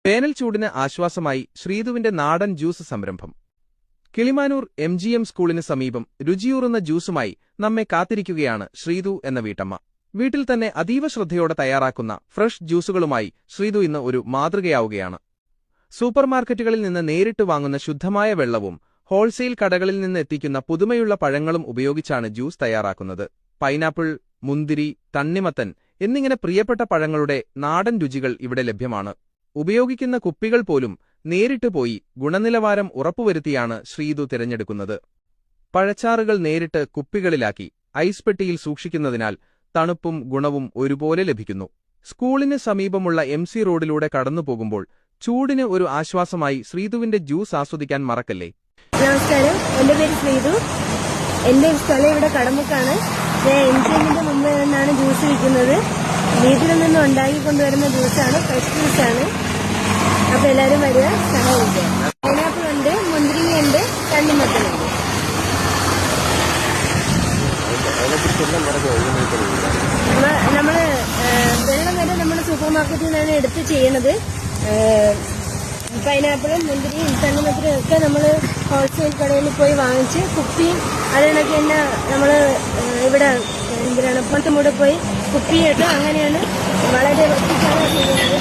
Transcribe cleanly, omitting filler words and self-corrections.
വേനൽ ചൂടിന് ആശ്വാസമായി ശ്രീതുവിന്റെ നാടൻ ജ്യൂസ് സംരംഭം. കിളിമാനൂർ MGM സ്കൂളിന് സമീപം രുചിയൂറുന്ന ജ്യൂസുമായി നമ്മെ കാത്തിരിക്കുകയാണ് ശ്രീതു എന്ന വീട്ടമ്മ. വീട്ടിൽ തന്നെ അതീവ ശ്രദ്ധയോടെ തയ്യാറാക്കുന്ന ഫ്രഷ് ജ്യൂസുകളുമായി ശ്രീതു ഇന്ന് ഒരു മാതൃകയാവുകയാണ്. സൂപ്പർമാർക്കറ്റുകളിൽ നിന്ന് നേരിട്ട് വാങ്ങുന്ന ശുദ്ധമായ വെള്ളവും ഹോൾസെയിൽ കടകളിൽ നിന്ന് എത്തിക്കുന്ന പുതുമയുള്ള പഴങ്ങളും ഉപയോഗിച്ചാണ് ജ്യൂസ് തയ്യാറാക്കുന്നത്. പൈനാപ്പിൾ, മുന്തിരി, തണ്ണിമത്തൻ എന്നിങ്ങനെ പ്രിയപ്പെട്ട പഴങ്ങളുടെ നാടൻ രുചികൾ ഇവിടെ ലഭ്യമാണ്. ഉപയോഗിക്കുന്ന കുപ്പികൾ പോലും നേരിട്ട് പോയി ഗുണനിലവാരം ഉറപ്പുവരുത്തിയാണ് ശ്രീതു തിരഞ്ഞെടുക്കുന്നത്. പഴച്ചാറുകൾ നേരിട്ട് കുപ്പികളിലാക്കി ഐസ് പെട്ടിയിൽ സൂക്ഷിക്കുന്നതിനാൽ തണുപ്പും ഗുണവും ഒരുപോലെ ലഭിക്കുന്നു. സ്കൂളിന് സമീപമുള്ള MC റോഡിലൂടെ കടന്നുപോകുമ്പോൾ ചൂടിന് ഒരു ആശ്വാസമായി ശ്രീതുവിന്റെ ജ്യൂസ് ആസ്വദിക്കാൻ മറക്കല്ലേ. നമസ്കാരം, എന്റെ പേര് ശ്രീതു. എന്റെ സ്ഥലം ഇവിടെ കടമുക്കാണ്. ഞാൻ MGMന്റെ മുമ്പ് നിന്നാണ് ജ്യൂസ് വിൽക്കുന്നത്. വീട്ടിൽ നിന്ന് ഉണ്ടാക്കി കൊണ്ടുവരുന്ന ജ്യൂസാണ്, ഫ്രഷ് ജ്യൂസാണ്. അപ്പൊ എല്ലാരും വരിക, സഹായിക്കുക. പൈനാപ്പിൾ ഉണ്ട്, മുന്തിരിങ്ങയുണ്ട്, തണ്ണിമത്തനുണ്ട്. നമ്മള് വെള്ളം വരെ നമ്മൾ സൂപ്പർ മാർക്കറ്റിൽ നിന്നാണ് എടുത്ത് ചെയ്യണത്. പൈനാപ്പിളും മുന്തിരിയും തണ്ണിമത്തനും ഒക്കെ നമ്മൾ ഹോൾസെയിൽ കടയിൽ പോയി വാങ്ങിച്ച് കുപ്പിയും അതിനൊക്കെ തന്നെ നമ്മൾ ഇവിടെ എന്തിനാണ് പുറത്തും കൂടെ പോയി കുപ്പിയിട്ട് അങ്ങനെയാണ് വളരെ വൃത്തിക്കാണ് ചെയ്യുന്നത്.